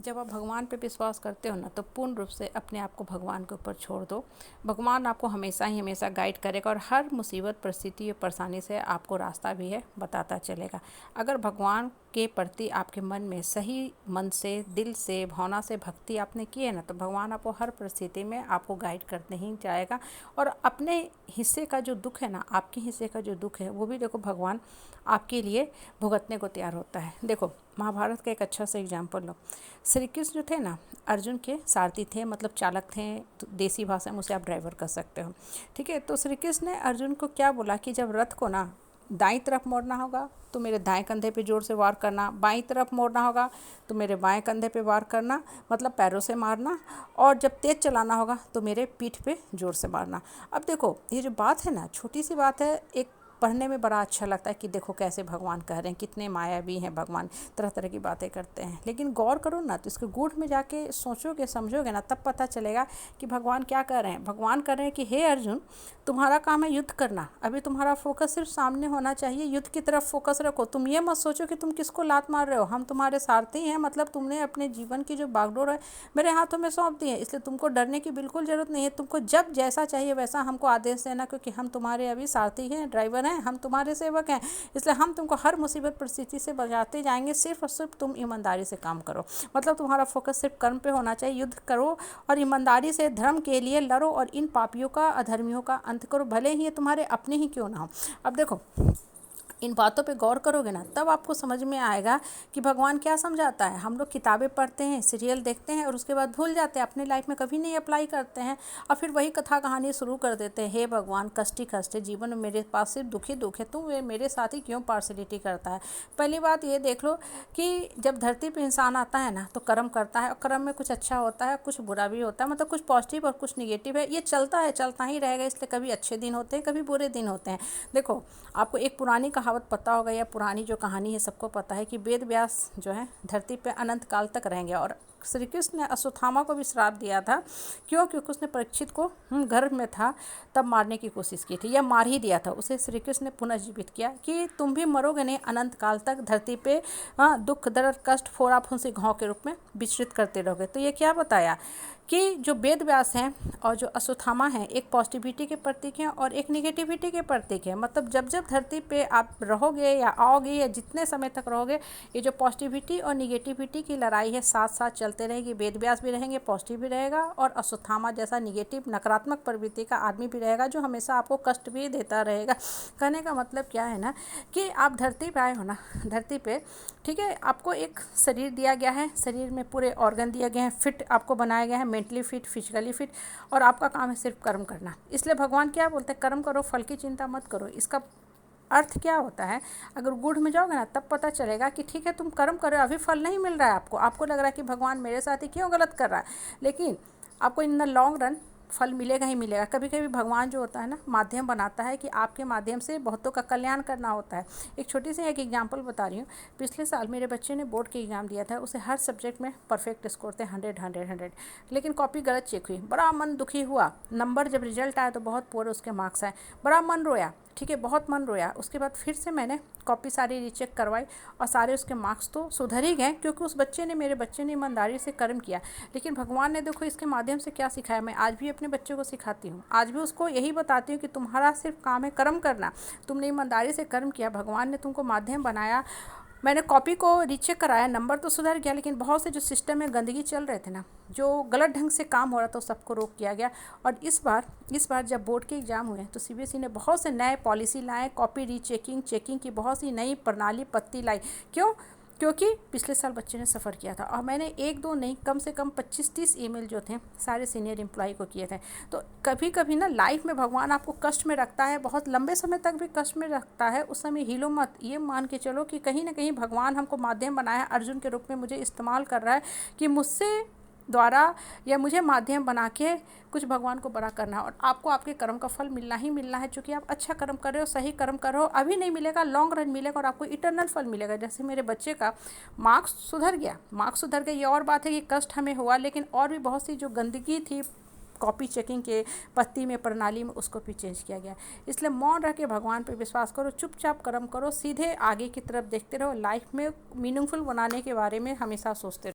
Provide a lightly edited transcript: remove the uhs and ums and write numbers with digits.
जब आप भगवान पे विश्वास करते हो ना तो पूर्ण रूप से अपने आप को भगवान के ऊपर छोड़ दो। भगवान आपको हमेशा ही हमेशा गाइड करेगा और हर मुसीबत परिस्थिति और परेशानी से आपको रास्ता भी है बताता चलेगा। अगर भगवान के प्रति आपके मन में सही मन से दिल से भावना से भक्ति आपने की है ना तो भगवान आपको हर परिस्थिति में आपको गाइड करते ही जाएगा। और अपने हिस्से का जो दुख है ना, आपके हिस्से का जो दुख है वो भी देखो भगवान आपके लिए भुगतने को तैयार होता है। देखो महाभारत का एक अच्छा सा एग्जाम्पल लो। श्री कृष्ण जो थे ना अर्जुन के सारथी थे, मतलब चालक थे, तो देसी भाषा में उसे आप ड्राइवर कर सकते हो। ठीक है, तो श्री कृष्ण ने अर्जुन को क्या बोला कि जब रथ को ना दाईं तरफ मोड़ना होगा तो मेरे दाएं कंधे पे जोर से वार करना, बाईं तरफ मोड़ना होगा तो मेरे बाएं कंधे पे वार करना, मतलब पैरों से मारना, और जब तेज़ चलाना होगा तो मेरे पीठ पे जोर से मारना। अब देखो ये जो बात है ना, छोटी सी बात है, एक पढ़ने में बड़ा अच्छा लगता है कि देखो कैसे भगवान कह रहे हैं, कितने मायावी हैं भगवान, तरह तरह की बातें करते हैं। लेकिन गौर करो ना तो इसके गूढ़ में जाके सोचोगे समझोगे ना तब पता चलेगा कि भगवान क्या कह रहे हैं। भगवान कह रहे हैं कि हे अर्जुन, तुम्हारा काम है युद्ध करना, अभी तुम्हारा फोकस सिर्फ सामने होना चाहिए, युद्ध की तरफ फोकस रखो। तुम ये मत सोचो कि तुम किसको लात मार रहे हो, हम तुम्हारे सारथी हैं, मतलब तुमने अपने जीवन की जो बागडोर है मेरे हाथों में सौंप दी है, इसलिए तुमको डरने की बिल्कुल ज़रूरत नहीं है। तुमको जब जैसा चाहिए वैसा हमको आदेश देना, क्योंकि हम तुम्हारे अभी सारथी हैं, ड्राइवर हैं, हम तुम्हारे सेवक हैं, इसलिए हम तुमको हर मुसीबत परिस्थिति से बचाते जाएंगे। सिर्फ और सिर्फ तुम ईमानदारी से काम करो, मतलब तुम्हारा फोकस सिर्फ कर्म पे होना चाहिए। युद्ध करो और ईमानदारी से धर्म के लिए लड़ो और इन पापियों का, अधर्मियों का अंत करो, भले ही ये तुम्हारे अपने ही क्यों ना हो। अब देखो इन बातों पे गौर करोगे ना तब आपको समझ में आएगा कि भगवान क्या समझाता है। हम लोग किताबें पढ़ते हैं, सीरियल देखते हैं और उसके बाद भूल जाते हैं, अपनी लाइफ में कभी नहीं अप्लाई करते हैं, और फिर वही कथा कहानी शुरू कर देते हैं। हे भगवान, कष्ट ही कष्ट है, जीवन में मेरे पास सिर्फ दुख ही दुख है, तू मेरे साथ ही क्यों पार्शलिटी करता है। पहली बात ये देख लो कि जब धरती पर इंसान आता है ना तो कर्म करता है, और कर्म में कुछ अच्छा होता है कुछ बुरा भी होता है, मतलब कुछ पॉजिटिव और कुछ निगेटिव है, ये चलता है चलता ही रहेगा। इसलिए कभी अच्छे दिन होते हैं कभी बुरे दिन होते हैं। देखो आपको एक पुरानी कहावत पता होगा, या पुरानी जो कहानी है सबको पता है कि वेद व्यास जो है धरती पे अनंत काल तक रहेंगे, और श्री कृष्ण ने अश्वत्थामा को भी श्राप दिया था। क्यों? क्योंकि उसने परीक्षित को गर्भ में था तब मारने की कोशिश की थी, या मार ही दिया था उसे। श्री कृष्ण ने पुनर्जीवित किया कि तुम भी मरोगे नहीं, अनंत काल तक धरती पे दुख दर्द कष्ट फोड़ा फुंसी घाव के रूप में विचरित करते रहोगे। तो ये क्या बताया कि जो वेद व्यास हैं और जो अश्वत्थामा हैं एक पॉजिटिविटी के प्रतीक हैं और एक निगेटिविटी के प्रतीक हैं। मतलब जब जब धरती पे आप रहोगे या आओगे या जितने समय तक रहोगे, ये जो पॉजिटिविटी और निगेटिविटी की लड़ाई है साथ साथ चलते रहेगी। वेद व्यास भी रहेंगे, पॉजिटिव भी रहेगा, और अश्वत्थामा जैसा निगेटिव नकारात्मक प्रवृत्ति का आदमी भी रहेगा जो हमेशा आपको कष्ट भी देता रहेगा। कहने का मतलब क्या है ना कि आप धरती पे आए हो ना, धरती पे ठीक है, आपको एक शरीर दिया गया है, शरीर में पूरे ऑर्गन दिए गए हैं, फिट आपको बनाया गया है, मेंटली फिट फिजिकली फिट, और आपका काम है सिर्फ कर्म करना। इसलिए भगवान क्या बोलते हैं, कर्म करो फल की चिंता मत करो। इसका अर्थ क्या होता है, अगर गूढ़ में जाओगे ना तब पता चलेगा कि ठीक है तुम कर्म करो, अभी फल नहीं मिल रहा है आपको लग रहा है कि भगवान मेरे साथ ही क्यों गलत कर रहा है, लेकिन आपको इन द लॉन्ग रन फल मिलेगा ही मिलेगा। कभी कभी भगवान जो होता है ना माध्यम बनाता है कि आपके माध्यम से बहुतों का कल्याण करना होता है। एक छोटी सी एक एग्जांपल बता रही हूँ। पिछले साल मेरे बच्चे ने बोर्ड के एग्ज़ाम दिया था, उसे हर सब्जेक्ट में परफेक्ट स्कोर थे, 100 लेकिन कॉपी गलत चेक हुई, बड़ा मन दुखी हुआ। नंबर जब रिजल्ट आया तो बहुत पूरे उसके मार्क्स आए, बड़ा मन रोया, ठीक है बहुत मन रोया। उसके बाद फिर से मैंने कॉपी सारी रीचेक करवाई और सारे उसके मार्क्स तो सुधर ही गए, क्योंकि उस बच्चे ने, मेरे बच्चे ने ईमानदारी से कर्म किया। लेकिन भगवान ने देखो इसके माध्यम से क्या सिखाया, मैं आज भी अपने बच्चों को सिखाती हूँ, आज भी उसको यही बताती हूँ कि तुम्हारा सिर्फ काम है कर्म करना। तुमने ईमानदारी से कर्म किया, भगवान ने तुमको माध्यम बनाया। मैंने कॉपी को रीचेक कराया, नंबर तो सुधर गया, लेकिन बहुत से जो सिस्टम में गंदगी चल रहे थे ना, जो गलत ढंग से काम हो रहा था, तो सबको रोक किया गया। और इस बार जब बोर्ड के एग्ज़ाम हुए तो सीबीएसई ने बहुत से नए पॉलिसी लाए, कॉपी रीचेकिंग चेकिंग की बहुत सी नई प्रणाली पत्ती लाई। क्यों? क्योंकि पिछले साल बच्चे ने सफ़र किया था, और मैंने एक दो नहीं कम से कम 25-30 ईमेल जो थे सारे सीनियर एम्प्लॉय को किए थे। तो कभी कभी ना लाइफ में भगवान आपको कष्ट में रखता है, बहुत लंबे समय तक भी कष्ट में रखता है। उस समय हिलो मत, ये मान के चलो कि कहीं ना कहीं भगवान हमको माध्यम बनाया, अर्जुन के रूप में मुझे इस्तेमाल कर रहा है कि मुझसे द्वारा या मुझे माध्यम बना के कुछ भगवान को बड़ा करना है। और आपको आपके कर्म का फल मिलना ही मिलना है, क्योंकि आप अच्छा कर्म कर रहे हो, सही कर्म कर रहे हो। अभी नहीं मिलेगा, लॉन्ग रन मिलेगा और आपको इटर्नल फल मिलेगा। जैसे मेरे बच्चे का मार्क्स सुधर गया, ये और बात है कि कष्ट हमें हुआ, लेकिन और भी बहुत सी जो गंदगी थी कॉपी चेकिंग के पत्ती में प्रणाली में, उसको भी चेंज किया गया। इसलिए मौन रह के भगवान पे विश्वास करो, चुपचाप कर्म करो, सीधे आगे की तरफ देखते रहो, लाइफ में मीनिंगफुल बनाने के बारे में हमेशा सोचते रहो।